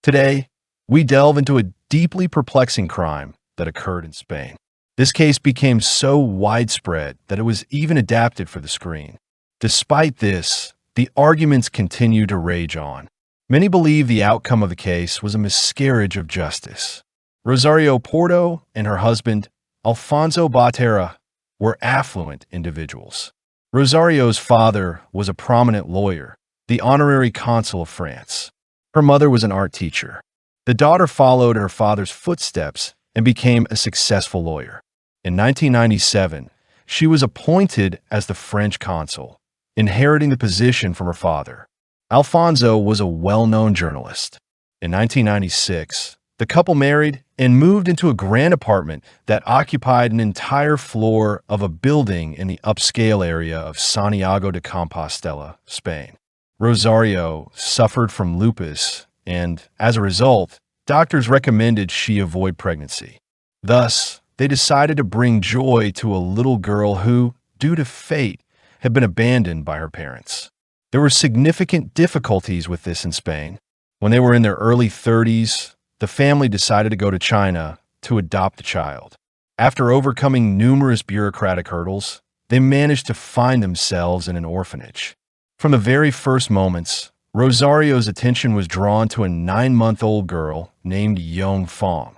Today, we delve into a deeply perplexing crime that occurred in Spain. This case became so widespread that it was even adapted for the screen. Despite this, the arguments continue to rage on. Many believe the outcome of the case was a miscarriage of justice. Rosario Porto and her husband, Alfonso Batera, were affluent individuals. Rosario's father was a prominent lawyer, the honorary consul of France. Her mother was an art teacher. The daughter followed her father's footsteps and became a successful lawyer. In 1997, she was appointed as the French consul, inheriting the position from her father. Alfonso was a well-known journalist. In 1996, the couple married and moved into a grand apartment that occupied an entire floor of a building in the upscale area of Santiago de Compostela, Spain. Rosario suffered from lupus, and as a result, doctors recommended she avoid pregnancy. Thus, they decided to bring joy to a little girl who, due to fate, had been abandoned by her parents. There were significant difficulties with this in Spain. When they were in their early 30s, the family decided to go to China to adopt the child. After overcoming numerous bureaucratic hurdles, they managed to find themselves in an orphanage. From the very first moments, Rosario's attention was drawn to a 9-month-old girl named Yong Fong,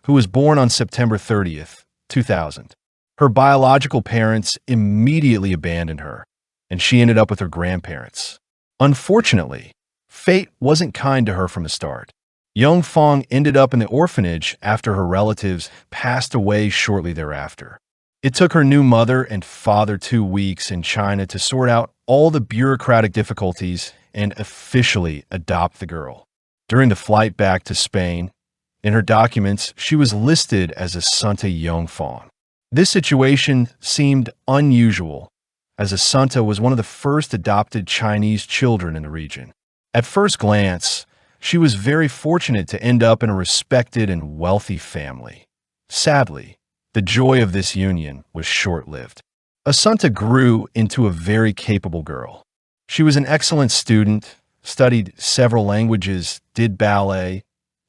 who was born on September 30th, 2000. Her biological parents immediately abandoned her, and she ended up with her grandparents. Unfortunately, fate wasn't kind to her from the start. Yong Fong ended up in the orphanage after her relatives passed away shortly thereafter. It took her new mother and father 2 weeks in China to sort out all the bureaucratic difficulties and officially adopt the girl. During the flight back to Spain, in her documents, she was listed as Asunta Yong Fong. This situation seemed unusual, as Asunta was one of the first adopted Chinese children in the region. At first glance, she was very fortunate to end up in a respected and wealthy family. Sadly, the joy of this union was short-lived. Asunta grew into a very capable girl. She was an excellent student, studied several languages, did ballet,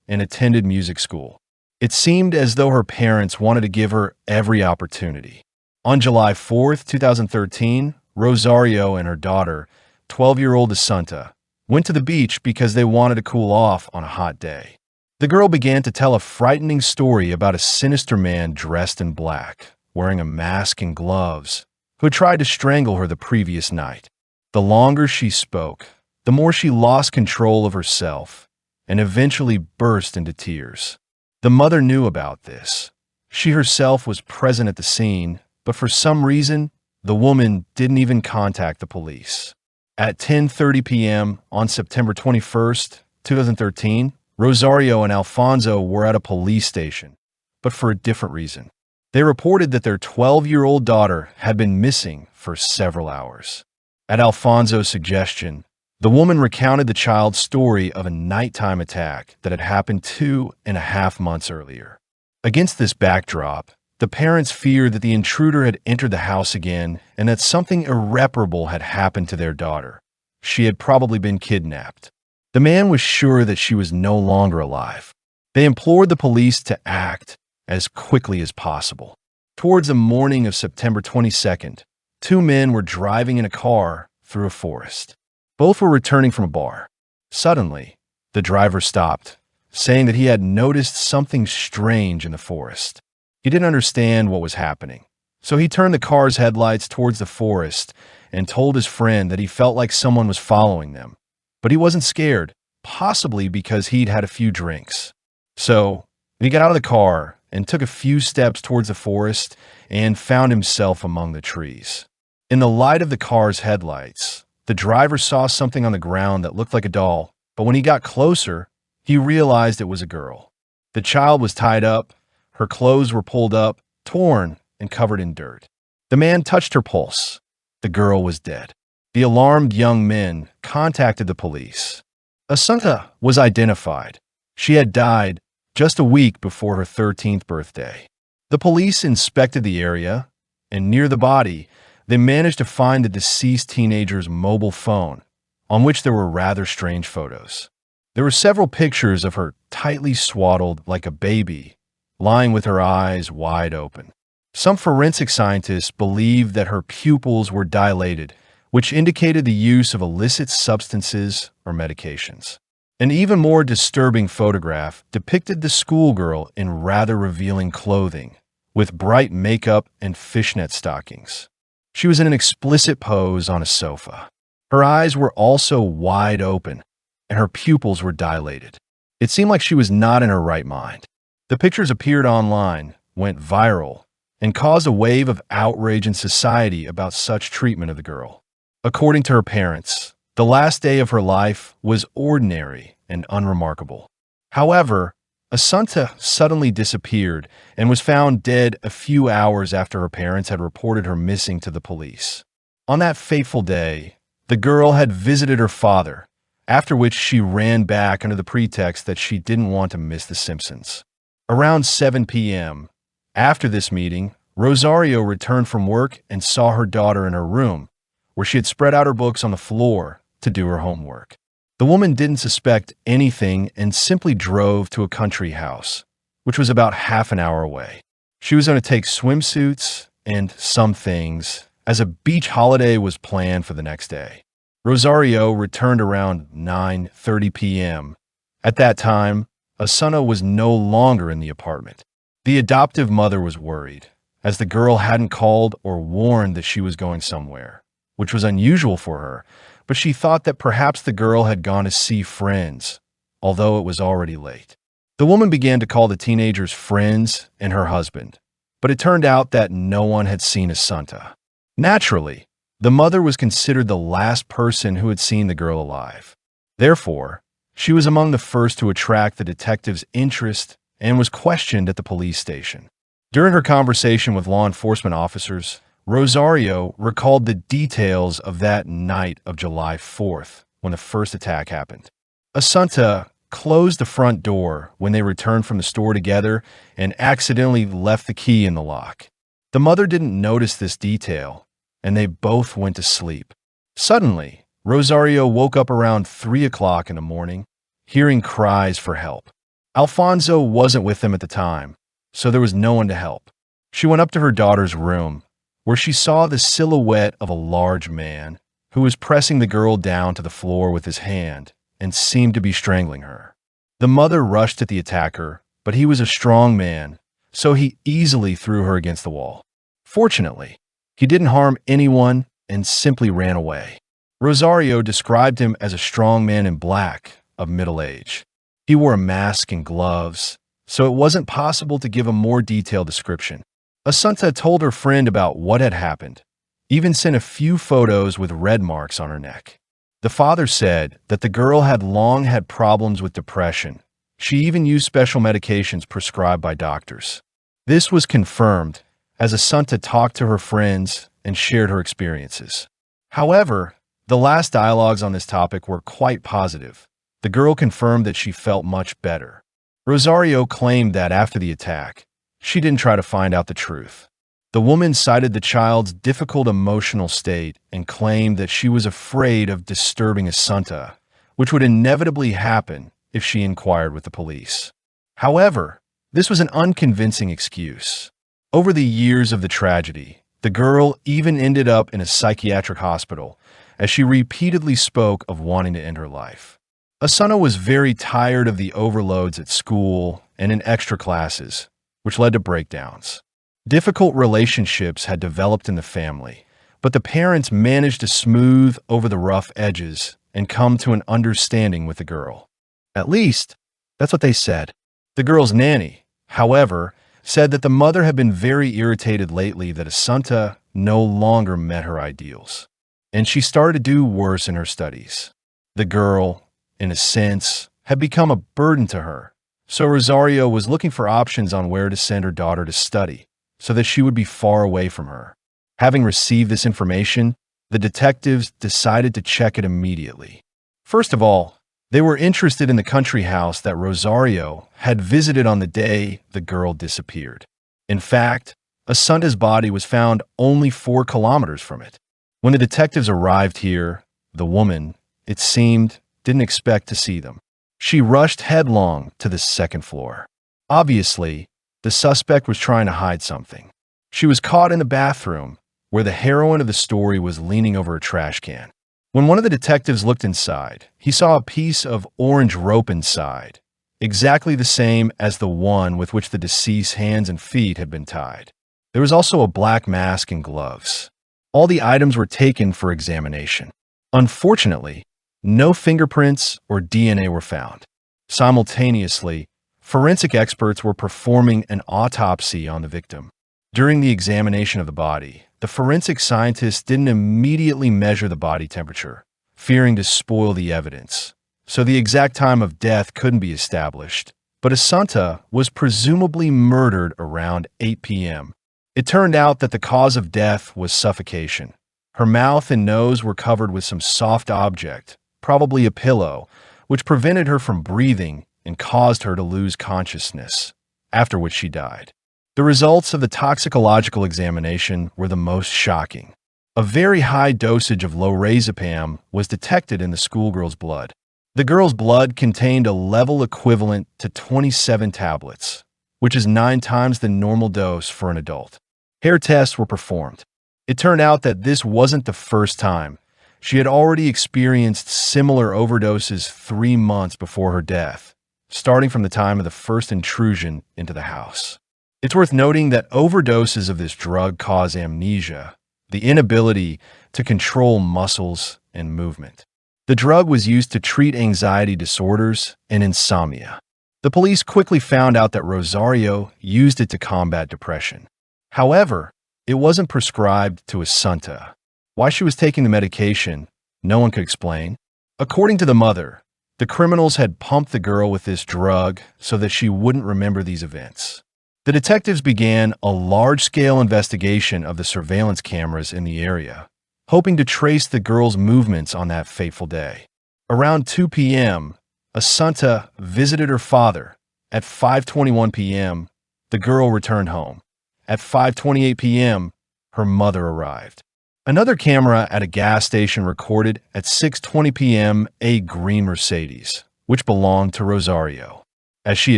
and attended music school. It seemed as though her parents wanted to give her every opportunity. On July 4th, 2013, Rosario and her daughter, 12-year-old Asunta, went to the beach because they wanted to cool off on a hot day. The girl began to tell a frightening story about a sinister man dressed in black, wearing a mask and gloves, who had tried to strangle her the previous night. The longer she spoke, the more she lost control of herself and eventually burst into tears. The mother knew about this. She herself was present at the scene, but for some reason, the woman didn't even contact the police. At 10:30 p.m. on September 21st, 2013, Rosario and Alfonso were at a police station, but for a different reason. They reported that their 12-year-old daughter had been missing for several hours. At Alfonso's suggestion, the woman recounted the child's story of a nighttime attack that had happened 2.5 months earlier. Against this backdrop, the parents feared that the intruder had entered the house again and that something irreparable had happened to their daughter. She had probably been kidnapped. The man was sure that she was no longer alive. They implored the police to act as quickly as possible. Towards the morning of September 22nd, 2 men were driving in a car through a forest. Both were returning from a bar. Suddenly, the driver stopped, saying that he had noticed something strange in the forest. He didn't understand what was happening, so he turned the car's headlights towards the forest and told his friend that he felt like someone was following them. But he wasn't scared, possibly because he'd had a few drinks. So, he got out of the car and took a few steps towards the forest and found himself among the trees. In the light of the car's headlights, the driver saw something on the ground that looked like a doll, but when he got closer, he realized it was a girl. The child was tied up, her clothes were pulled up, torn, and covered in dirt. The man touched her pulse. The girl was dead. The alarmed young men contacted the police. Asunta was identified. She had died just a week before her 13th birthday. The police inspected the area, and near the body, they managed to find the deceased teenager's mobile phone, on which there were rather strange photos. There were several pictures of her tightly swaddled like a baby, lying with her eyes wide open. Some forensic scientists believed that her pupils were dilated, which indicated the use of illicit substances or medications. An even more disturbing photograph depicted the schoolgirl in rather revealing clothing, with bright makeup and fishnet stockings. She was in an explicit pose on a sofa. Her eyes were also wide open, and her pupils were dilated. It seemed like she was not in her right mind. The pictures appeared online, went viral, and caused a wave of outrage in society about such treatment of the girl. According to her parents, the last day of her life was ordinary and unremarkable. However, Asunta suddenly disappeared and was found dead a few hours after her parents had reported her missing to the police. On that fateful day, the girl had visited her father, after which she ran back under the pretext that she didn't want to miss The Simpsons. Around 7 p.m., after this meeting, Rosario returned from work and saw her daughter in her room, where she had spread out her books on the floor to do her homework. The woman didn't suspect anything and simply drove to a country house, which was about half an hour away. She was going to take swimsuits and some things, as a beach holiday was planned for the next day. Rosario returned around 9:30 p.m. At that time, Asunta was no longer in the apartment. The adoptive mother was worried, as the girl hadn't called or warned that she was going somewhere, which was unusual for her, but she thought that perhaps the girl had gone to see friends, although it was already late. The woman began to call the teenager's friends and her husband, but it turned out that no one had seen Asunta. Naturally, the mother was considered the last person who had seen the girl alive. Therefore, she was among the first to attract the detective's interest and was questioned at the police station. During her conversation with law enforcement officers, Rosario recalled the details of that night of July 4th, when the first attack happened. Asunta closed the front door when they returned from the store together and accidentally left the key in the lock. The mother didn't notice this detail, and they both went to sleep. Suddenly, Rosario woke up around 3 o'clock in the morning, hearing cries for help. Alfonso wasn't with them at the time, so there was no one to help. She went up to her daughter's room, where she saw the silhouette of a large man who was pressing the girl down to the floor with his hand and seemed to be strangling her. The mother rushed at the attacker, but he was a strong man, so he easily threw her against the wall. Fortunately, he didn't harm anyone and simply ran away. Rosario described him as a strong man in black, of middle age. He wore a mask and gloves, so it wasn't possible to give a more detailed description. Asunta told her friend about what had happened, even sent a few photos with red marks on her neck. The father said that the girl had long had problems with depression. She even used special medications prescribed by doctors. This was confirmed as Asunta talked to her friends and shared her experiences. However, the last dialogues on this topic were quite positive. The girl confirmed that she felt much better. Rosario claimed that after the attack, she didn't try to find out the truth. The woman cited the child's difficult emotional state and claimed that she was afraid of disturbing Asunta, which would inevitably happen if she inquired with the police. However, this was an unconvincing excuse. Over the years of the tragedy, the girl even ended up in a psychiatric hospital, as she repeatedly spoke of wanting to end her life. Asunta was very tired of the overloads at school and in extra classes, which led to breakdowns. Difficult relationships had developed in the family, but the parents managed to smooth over the rough edges and come to an understanding with the girl. At least, that's what they said. The girl's nanny, however, said that the mother had been very irritated lately that Asunta no longer met her ideals, and she started to do worse in her studies. The girl, in a sense, had become a burden to her, so Rosario was looking for options on where to send her daughter to study, so that she would be far away from her. Having received this information, the detectives decided to check it immediately. First of all, they were interested in the country house that Rosario had visited on the day the girl disappeared. In fact, Asunta's body was found only 4 kilometers from it. When the detectives arrived here, the woman, it seemed, didn't expect to see them. She rushed headlong to the second floor. Obviously, the suspect was trying to hide something. She was caught in the bathroom, where the heroine of the story was leaning over a trash can. When one of the detectives looked inside, he saw a piece of orange rope inside, exactly the same as the one with which the deceased's hands and feet had been tied. There was also a black mask and gloves. All the items were taken for examination. Unfortunately, no fingerprints or DNA were found. Simultaneously, forensic experts were performing an autopsy on the victim. During the examination of the body, the forensic scientists didn't immediately measure the body temperature, fearing to spoil the evidence, so the exact time of death couldn't be established. But Asunta was presumably murdered around 8 p.m. It turned out that the cause of death was suffocation. Her mouth and nose were covered with some soft object, probably a pillow, which prevented her from breathing and caused her to lose consciousness, after which she died. The results of the toxicological examination were the most shocking. A very high dosage of lorazepam was detected in the schoolgirl's blood. The girl's blood contained a level equivalent to 27 tablets, which is 9 times the normal dose for an adult. Hair tests were performed. It turned out that this wasn't the first time. She had already experienced similar overdoses 3 months before her death, starting from the time of the first intrusion into the house. It's worth noting that overdoses of this drug cause amnesia, the inability to control muscles and movement. The drug was used to treat anxiety disorders and insomnia. The police quickly found out that Rosario used it to combat depression. However, it wasn't prescribed to Asunta. Why she was taking the medication, no one could explain. According to the mother, the criminals had pumped the girl with this drug so that she wouldn't remember these events. The detectives began a large-scale investigation of the surveillance cameras in the area, hoping to trace the girl's movements on that fateful day. Around 2 p.m., Asunta visited her father. At 5:21 p.m., the girl returned home. At 5:28 p.m., her mother arrived. Another camera at a gas station recorded at 6:20 p.m. a green Mercedes, which belonged to Rosario. As she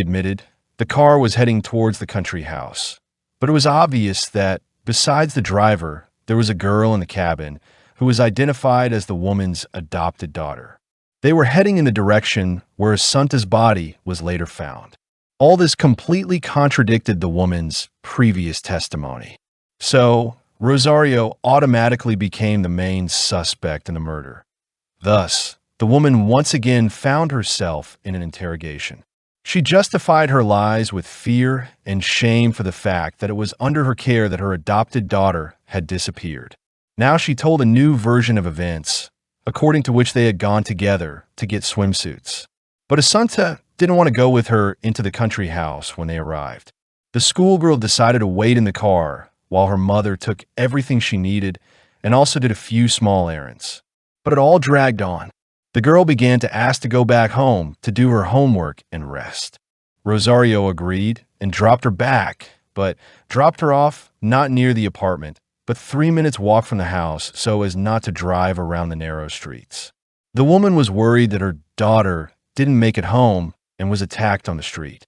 admitted, the car was heading towards the country house. But it was obvious that, besides the driver, there was a girl in the cabin who was identified as the woman's adopted daughter. They were heading in the direction where Asunta's body was later found. All this completely contradicted the woman's previous testimony. So, Rosario automatically became the main suspect in the murder. Thus, the woman once again found herself in an interrogation. She justified her lies with fear and shame for the fact that it was under her care that her adopted daughter had disappeared. Now she told a new version of events, according to which they had gone together to get swimsuits. But Asunta didn't want to go with her into the country house when they arrived. The schoolgirl decided to wait in the car while her mother took everything she needed and also did a few small errands. But it all dragged on. The girl began to ask to go back home to do her homework and rest. Rosario agreed and dropped her back, but dropped her off not near the apartment, but 3 minutes walk from the house so as not to drive around the narrow streets. The woman was worried that her daughter didn't make it home and was attacked on the street.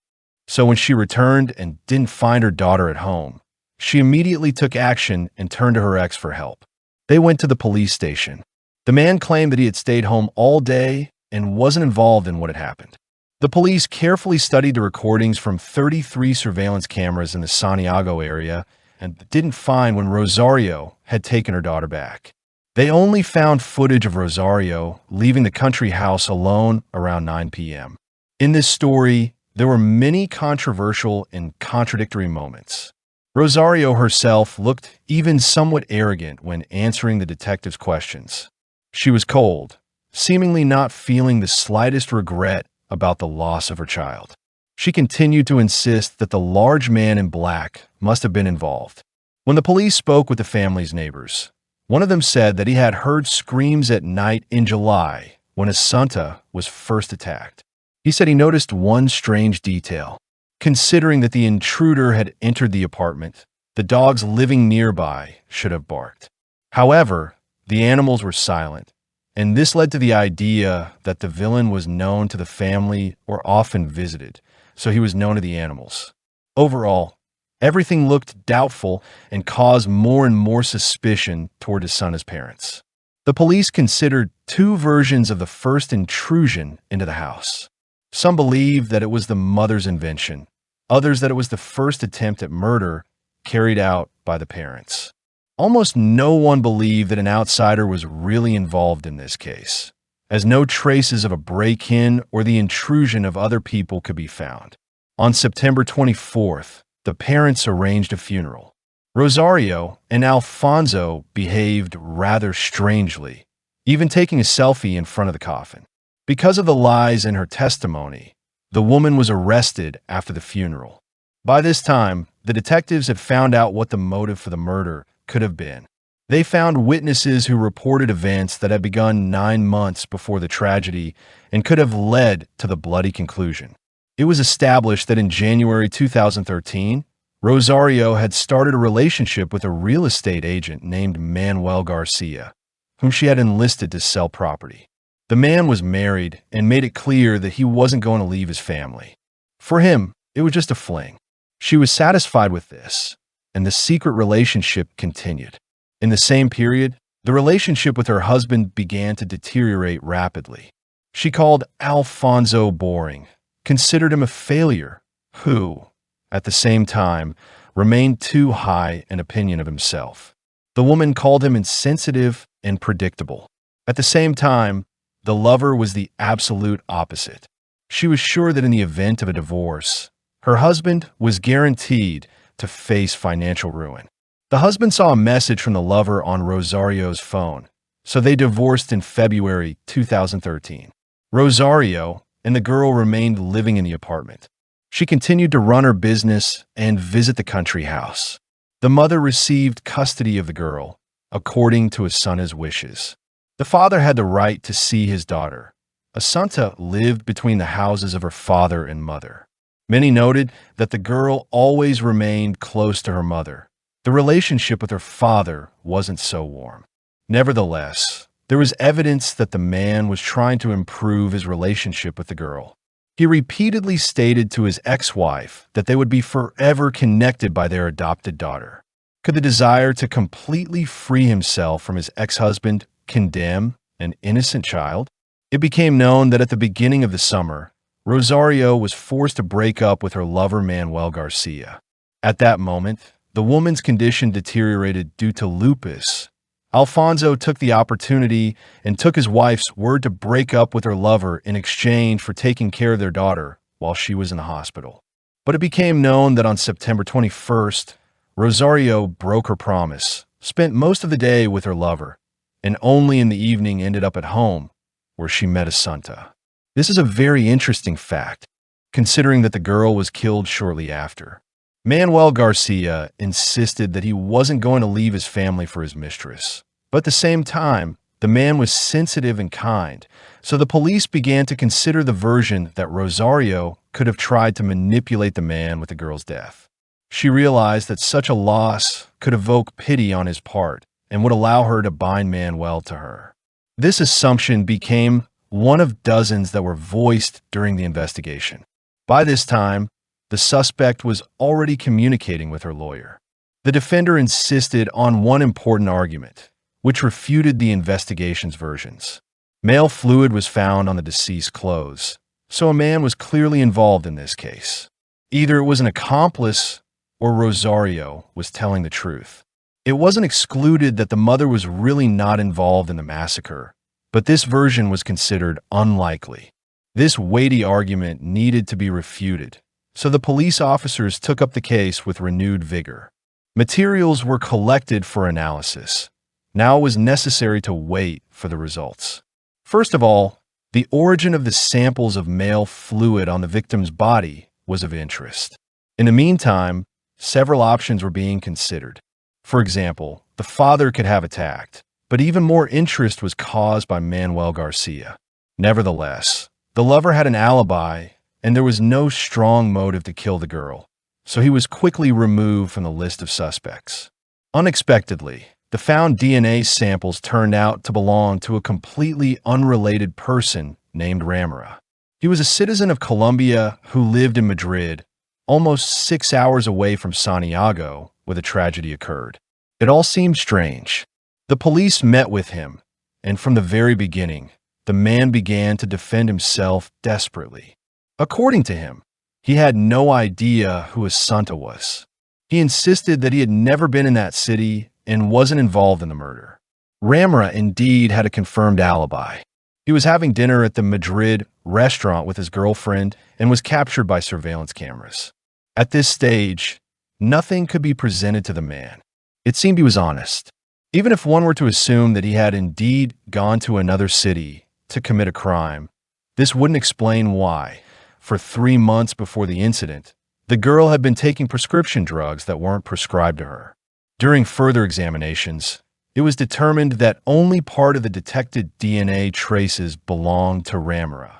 So when she returned and didn't find her daughter at home, she immediately took action and turned to her ex for help. They went to the police station. The man claimed that he had stayed home all day and wasn't involved in what had happened. The police carefully studied the recordings from 33 surveillance cameras in the Santiago area and didn't find when Rosario had taken her daughter back. They only found footage of Rosario leaving the country house alone around 9 p.m. In this story, there were many controversial and contradictory moments. Rosario herself looked even somewhat arrogant when answering the detective's questions. She was cold, seemingly not feeling the slightest regret about the loss of her child. She continued to insist that the large man in black must have been involved. When the police spoke with the family's neighbors, one of them said that he had heard screams at night in July when Asunta was first attacked. He said he noticed one strange detail. Considering that the intruder had entered the apartment, the dogs living nearby should have barked. However, the animals were silent, and this led to the idea that the villain was known to the family or often visited, so he was known to the animals. Overall, everything looked doubtful and caused more and more suspicion toward Asunta's parents. The police considered two versions of the first intrusion into the house. Some believed that it was the mother's invention, others that it was the first attempt at murder carried out by the parents. Almost no one believed that an outsider was really involved in this case, as no traces of a break-in or the intrusion of other people could be found. On September 24th, the parents arranged a funeral. Rosario and Alfonso behaved rather strangely, even taking a selfie in front of the coffin. Because of the lies in her testimony, the woman was arrested after the funeral. By this time, the detectives had found out what the motive for the murder could have been. They found witnesses who reported events that had begun 9 months before the tragedy and could have led to the bloody conclusion. It was established that in January 2013, Rosario had started a relationship with a real estate agent named Manuel Garcia, whom she had enlisted to sell property. The man was married and made it clear that he wasn't going to leave his family. For him, it was just a fling. She was satisfied with this, and the secret relationship continued. In the same period, the relationship with her husband began to deteriorate rapidly. She called Alfonso boring, considered him a failure, who, at the same time, remained too high an opinion of himself. The woman called him insensitive and predictable. At the same time, the lover was the absolute opposite. She was sure that in the event of a divorce, her husband was guaranteed to face financial ruin. The husband saw a message from the lover on Rosario's phone, so they divorced in February 2013. Rosario and the girl remained living in the apartment. She continued to run her business and visit the country house. The mother received custody of the girl, according to Asunta's wishes. The father had the right to see his daughter. Asunta lived between the houses of her father and mother. Many noted that the girl always remained close to her mother. The relationship with her father wasn't so warm. Nevertheless, there was evidence that the man was trying to improve his relationship with the girl. He repeatedly stated to his ex-wife that they would be forever connected by their adopted daughter. Could the desire to completely free himself from his ex-husband condemn an innocent child? It became known that at the beginning of the summer, Rosario was forced to break up with her lover Manuel Garcia. At that moment, the woman's condition deteriorated due to lupus. Alfonso took the opportunity and took his wife's word to break up with her lover in exchange for taking care of their daughter while she was in the hospital. But it became known that on September 21st, Rosario broke her promise, spent most of the day with her lover, and only in the evening ended up at home, where she met Asunta. This is a very interesting fact, considering that the girl was killed shortly after. Manuel Garcia insisted that he wasn't going to leave his family for his mistress. But at the same time, the man was sensitive and kind, so the police began to consider the version that Rosario could have tried to manipulate the man with the girl's death. She realized that such a loss could evoke pity on his part and would allow her to bind Manuel to her. This assumption became one of dozens that were voiced during the investigation. By this time, the suspect was already communicating with her lawyer. The defender insisted on one important argument, which refuted the investigation's versions. Male fluid was found on the deceased's clothes, so a man was clearly involved in this case. Either it was an accomplice or Rosario was telling the truth. It wasn't excluded that the mother was really not involved in the massacre, but this version was considered unlikely. This weighty argument needed to be refuted, so the police officers took up the case with renewed vigor. Materials were collected for analysis. Now it was necessary to wait for the results. First of all, the origin of the samples of male fluid on the victim's body was of interest. In the meantime, several options were being considered. For example, the father could have attacked, but even more interest was caused by Manuel Garcia. Nevertheless, the lover had an alibi, and there was no strong motive to kill the girl, so he was quickly removed from the list of suspects. Unexpectedly, The found DNA samples turned out to belong to a completely unrelated person named Ramira. He was a citizen of Colombia who lived in Madrid, almost 6 hours away from Santiago, where the tragedy occurred. It all seemed strange. The police met with him, and from the very beginning, the man began to defend himself desperately. According to him, he had no idea who Asunta was. He insisted that he had never been in that city and wasn't involved in the murder. Ramira indeed had a confirmed alibi. He was having dinner at the Madrid restaurant with his girlfriend and was captured by surveillance cameras. At this stage, nothing could be presented to the man. It seemed he was honest. Even if one were to assume that he had indeed gone to another city to commit a crime, this wouldn't explain why, for 3 months before the incident, the girl had been taking prescription drugs that weren't prescribed to her. During further examinations, it was determined that only part of the detected DNA traces belonged to Ramira.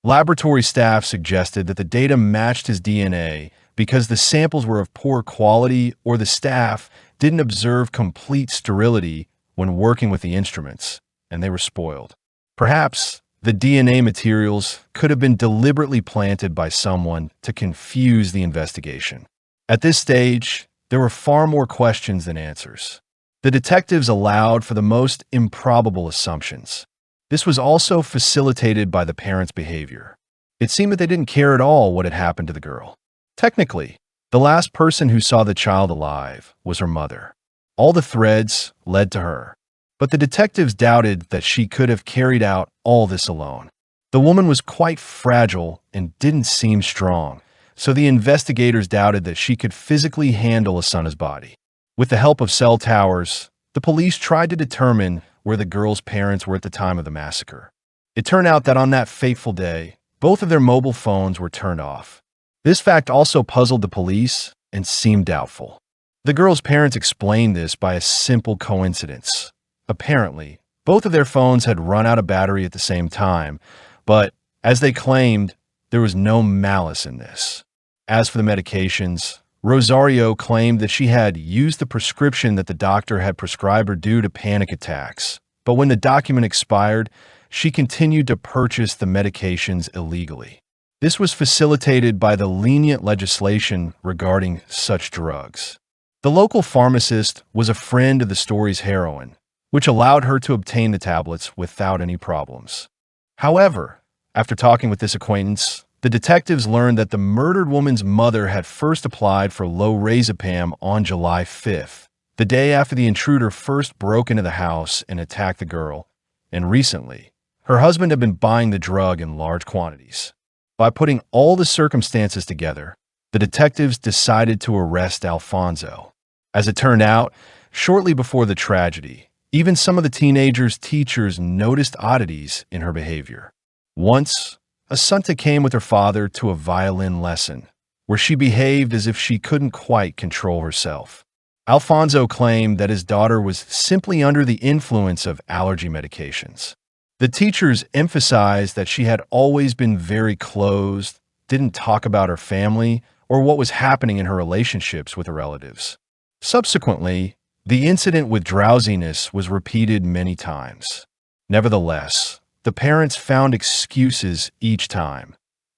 Laboratory staff suggested that the data matched his DNA because the samples were of poor quality or the staff didn't observe complete sterility when working with the instruments, and they were spoiled. Perhaps the DNA materials could have been deliberately planted by someone to confuse the investigation. At this stage, there were far more questions than answers. The detectives allowed for the most improbable assumptions. This was also facilitated by the parents' behavior. It seemed that they didn't care at all what had happened to the girl. Technically, the last person who saw the child alive was her mother. All the threads led to her, but the detectives doubted that she could have carried out all this alone. The woman was quite fragile and didn't seem strong, so the investigators doubted that she could physically handle Asunta's body. With the help of cell towers, the police tried to determine where the girl's parents were at the time of the massacre. It turned out that on that fateful day, both of their mobile phones were turned off. This fact also puzzled the police and seemed doubtful. The girl's parents explained this by a simple coincidence. Apparently, both of their phones had run out of battery at the same time, but, as they claimed, there was no malice in this. As for the medications, Rosario claimed that she had used the prescription that the doctor had prescribed her due to panic attacks, but when the document expired, she continued to purchase the medications illegally. This was facilitated by the lenient legislation regarding such drugs. The local pharmacist was a friend of the story's heroine, which allowed her to obtain the tablets without any problems. However, after talking with this acquaintance, the detectives learned that the murdered woman's mother had first applied for lorazepam on July 5th, the day after the intruder first broke into the house and attacked the girl, and recently, her husband had been buying the drug in large quantities. By putting all the circumstances together, the detectives decided to arrest Alfonso. As it turned out, shortly before the tragedy, even some of the teenager's teachers noticed oddities in her behavior. Once, Asunta came with her father to a violin lesson, where she behaved as if she couldn't quite control herself. Alfonso claimed that his daughter was simply under the influence of allergy medications. The teachers emphasized that she had always been very closed, didn't talk about her family, or what was happening in her relationships with her relatives. Subsequently, the incident with drowsiness was repeated many times. Nevertheless, the parents found excuses each time.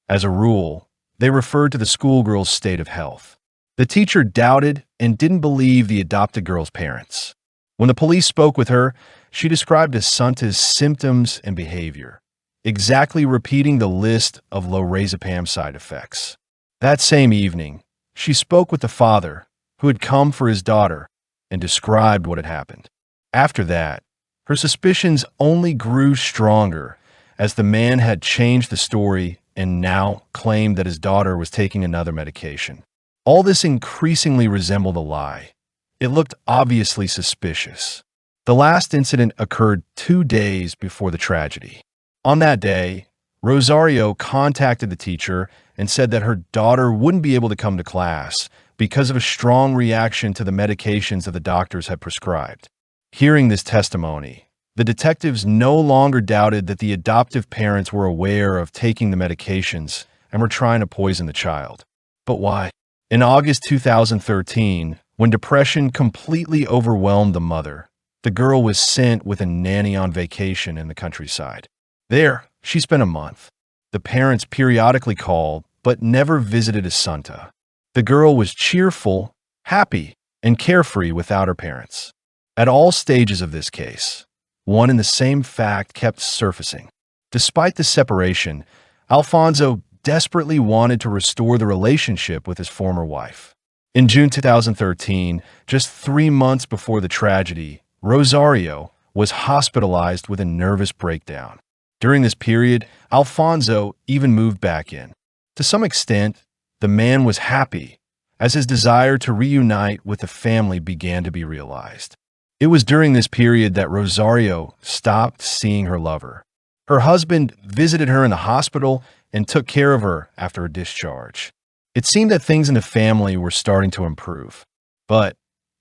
As a rule, they referred to the schoolgirl's state of health. The teacher doubted and didn't believe the adopted girl's parents. When the police spoke with her, she described Asunta's symptoms and behavior, exactly repeating the list of lorazepam side effects. That same evening, she spoke with the father, who had come for his daughter, and described what had happened. After that, her suspicions only grew stronger as the man had changed the story and now claimed that his daughter was taking another medication. All this increasingly resembled a lie. It looked obviously suspicious. The last incident occurred 2 days before the tragedy. On that day, Rosario contacted the teacher and said that her daughter wouldn't be able to come to class because of a strong reaction to the medications that the doctors had prescribed. Hearing this testimony, the detectives no longer doubted that the adoptive parents were aware of taking the medications and were trying to poison the child. But why? In August 2013, when depression completely overwhelmed the mother, the girl was sent with a nanny on vacation in the countryside. There, she spent a month. The parents periodically called, but never visited Asunta. The girl was cheerful, happy, and carefree without her parents. At all stages of this case, one and the same fact kept surfacing. Despite the separation, Alfonso desperately wanted to restore the relationship with his former wife. In June 2013, just 3 months before the tragedy, Rosario was hospitalized with a nervous breakdown. During this period, Alfonso even moved back in. To some extent, the man was happy, as his desire to reunite with the family began to be realized. It was during this period that Rosario stopped seeing her lover. Her husband visited her in the hospital and took care of her after her discharge. It seemed that things in the family were starting to improve. But,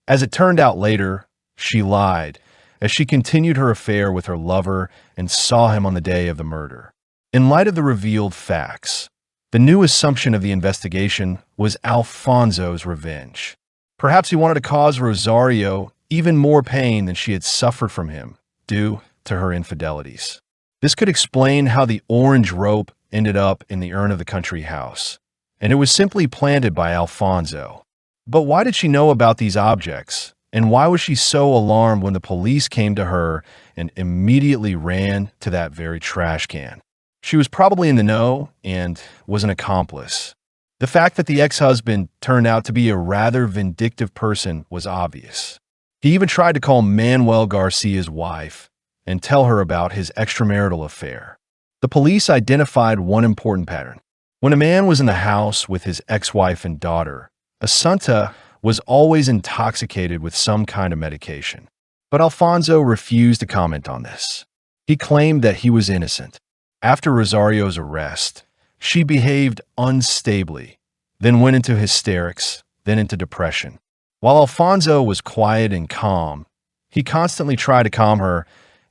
as it turned out later, she lied, as she continued her affair with her lover and saw him on the day of the murder. In light of the revealed facts, the new assumption of the investigation was Alfonso's revenge. Perhaps he wanted to cause Rosario even more pain than she had suffered from him due to her infidelities. This could explain how the orange rope ended up in the urn of the country house, and it was simply planted by Alfonso. But why did she know about these objects, and why was she so alarmed when the police came to her and immediately ran to that very trash can? She was probably in the know and was an accomplice. The fact that the ex-husband turned out to be a rather vindictive person was obvious. He even tried to call Manuel Garcia's wife and tell her about his extramarital affair. The police identified one important pattern. When a man was in the house with his ex-wife and daughter, Asunta was always intoxicated with some kind of medication. But Alfonso refused to comment on this. He claimed that he was innocent. After Rosario's arrest, she behaved unstably, then went into hysterics, then into depression. While Alfonso was quiet and calm, he constantly tried to calm her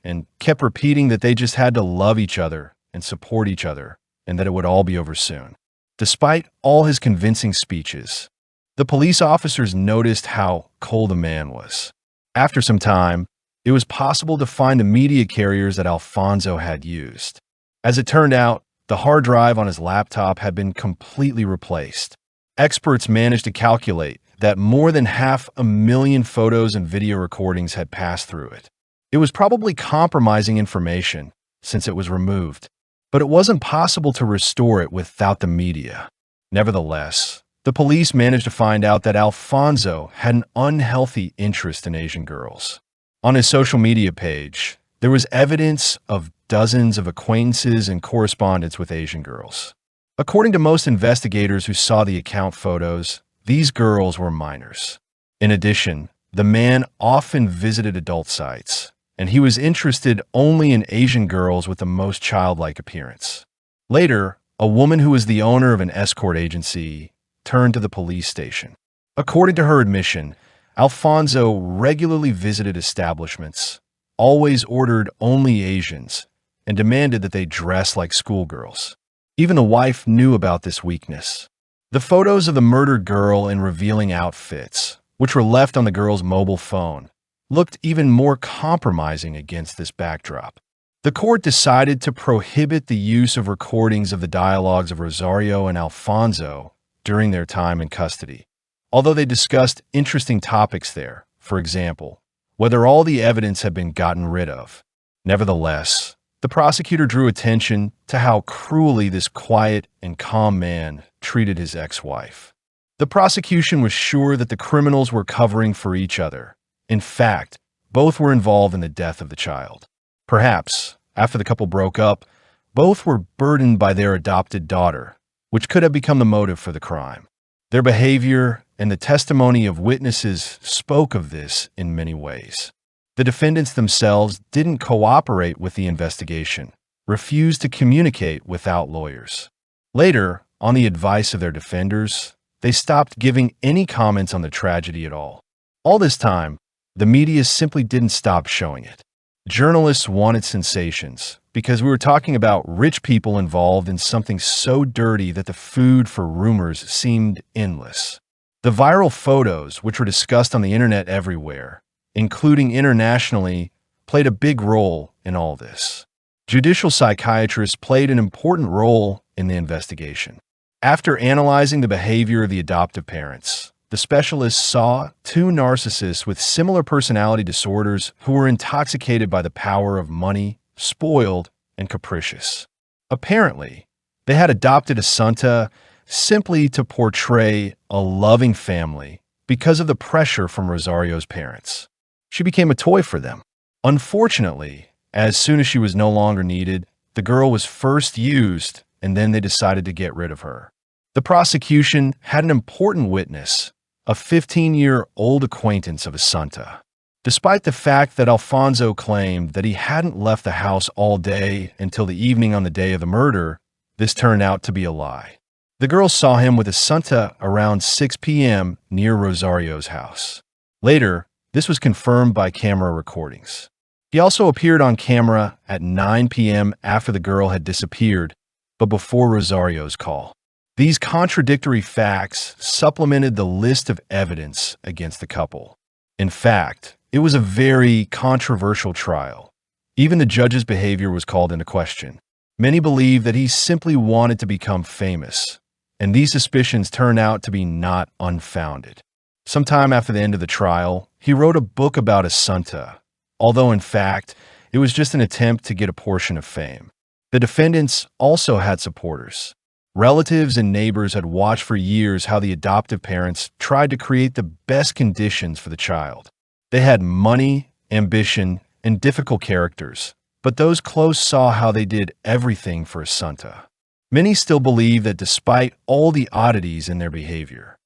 and kept repeating that they just had to love each other and support each other and that it would all be over soon. Despite all his convincing speeches, the police officers noticed how cold the man was. After some time, it was possible to find the media carriers that Alfonso had used. As it turned out, the hard drive on his laptop had been completely replaced. Experts managed to calculate that more than 500,000 photos and video recordings had passed through it. It was probably compromising information since it was removed, but it wasn't possible to restore it without the media. Nevertheless, the police managed to find out that Alfonso had an unhealthy interest in Asian girls. On his social media page, there was evidence of dozens of acquaintances and correspondence with Asian girls. According to most investigators who saw the account photos, these girls were minors. In addition, the man often visited adult sites, and he was interested only in Asian girls with the most childlike appearance. Later, a woman who was the owner of an escort agency turned to the police station. According to her admission, Alfonso regularly visited establishments, always ordered only Asians, and demanded that they dress like schoolgirls. Even the wife knew about this weakness. The photos of the murdered girl in revealing outfits, which were left on the girl's mobile phone, looked even more compromising against this backdrop. The court decided to prohibit the use of recordings of the dialogues of Rosario and Alfonso during their time in custody, although they discussed interesting topics there, for example, whether all the evidence had been gotten rid of. Nevertheless, the prosecutor drew attention to how cruelly this quiet and calm man treated his ex-wife. The prosecution was sure that the criminals were covering for each other. In fact, both were involved in the death of the child. Perhaps, after the couple broke up, both were burdened by their adopted daughter, which could have become the motive for the crime. Their behavior and the testimony of witnesses spoke of this in many ways. The defendants themselves didn't cooperate with the investigation, refused to communicate without lawyers. Later, on the advice of their defenders, they stopped giving any comments on the tragedy at all. All this time, the media simply didn't stop showing it. Journalists wanted sensations because we were talking about rich people involved in something so dirty that the food for rumors seemed endless. The viral photos, which were discussed on the internet everywhere, including internationally, played a big role in all this. Judicial psychiatrists played an important role in the investigation. After analyzing the behavior of the adoptive parents, the specialists saw two narcissists with similar personality disorders who were intoxicated by the power of money, spoiled, and capricious. Apparently, they had adopted Asunta simply to portray a loving family because of the pressure from Rosario's parents. She became a toy for them. Unfortunately, as soon as she was no longer needed, the girl was first used, and then they decided to get rid of her. The prosecution had an important witness, a 15-year-old acquaintance of Asunta. Despite the fact that Alfonso claimed that he hadn't left the house all day until the evening on the day of the murder, this turned out to be a lie. The girl saw him with Asunta around 6 p.m. near Rosario's house. Later, this was confirmed by camera recordings. He also appeared on camera at 9 p.m. after the girl had disappeared, but before Rosario's call. These contradictory facts supplemented the list of evidence against the couple. In fact, it was a very controversial trial. Even the judge's behavior was called into question. Many believe that he simply wanted to become famous, and these suspicions turned out to be not unfounded. Sometime after the end of the trial, he wrote a book about Asunta, although in fact, it was just an attempt to get a portion of fame. The defendants also had supporters. Relatives and neighbors had watched for years how the adoptive parents tried to create the best conditions for the child. They had money, ambition, and difficult characters, but those close saw how they did everything for Asunta. Many still believe that despite all the oddities in their behavior,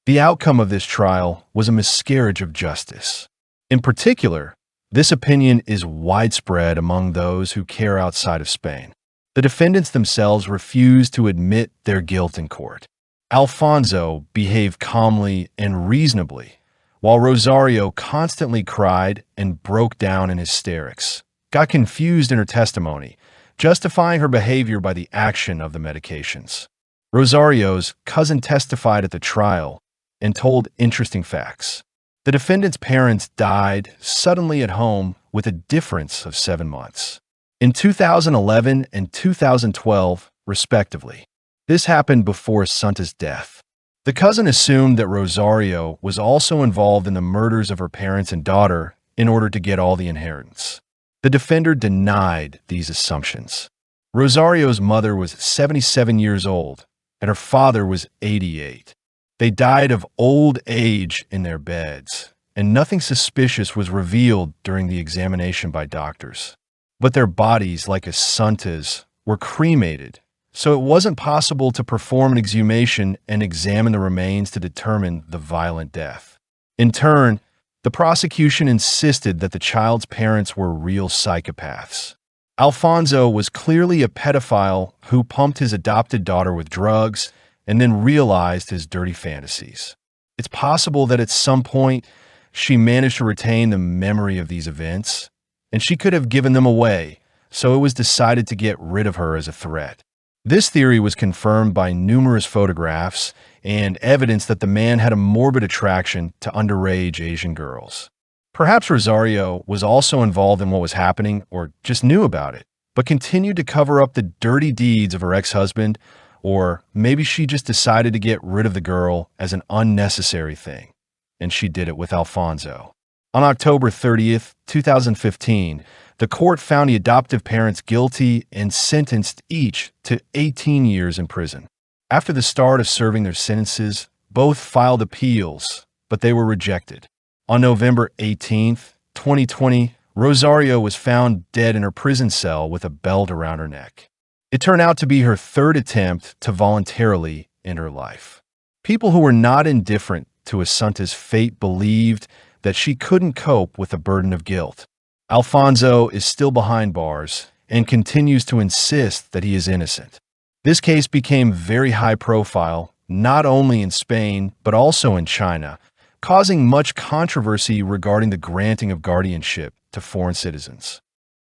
the outcome of this trial was a miscarriage of justice. In particular, this opinion is widespread among those who care outside of Spain. The defendants themselves refused to admit their guilt in court. Alfonso behaved calmly and reasonably, while Rosario constantly cried and broke down in hysterics, got confused in her testimony, justifying her behavior by the action of the medications. Rosario's cousin testified at the trial and told interesting facts. The defendant's parents died suddenly at home with a difference of 7 months. In 2011 and 2012, respectively. This happened before Asunta's death. The cousin assumed that Rosario was also involved in the murders of her parents and daughter in order to get all the inheritance. The defender denied these assumptions. Rosario's mother was 77 years old, and her father was 88. They died of old age in their beds, and nothing suspicious was revealed during the examination by doctors. But their bodies, like Asunta's, were cremated, so it wasn't possible to perform an exhumation and examine the remains to determine the violent death. In turn, the prosecution insisted that the child's parents were real psychopaths. Alfonso was clearly a pedophile who pumped his adopted daughter with drugs and then realized his dirty fantasies. It's possible that at some point she managed to retain the memory of these events, and she could have given them away, so it was decided to get rid of her as a threat. This theory was confirmed by numerous photographs and evidence that the man had a morbid attraction to underage Asian girls. Perhaps Rosario was also involved in what was happening or just knew about it, but continued to cover up the dirty deeds of her ex-husband, or maybe she just decided to get rid of the girl as an unnecessary thing, and she did it with Alfonso. On October 30th, 2015, the court found the adoptive parents guilty and sentenced each to 18 years in prison. After the start of serving their sentences, both filed appeals, but they were rejected. On November 18th, 2020, Rosario was found dead in her prison cell with a belt around her neck. It turned out to be her third attempt to voluntarily end her life. People who were not indifferent to Asunta's fate believed that she couldn't cope with the burden of guilt. Alfonso is still behind bars and continues to insist that he is innocent. This case became very high profile, not only in Spain, but also in China, causing much controversy regarding the granting of guardianship to foreign citizens.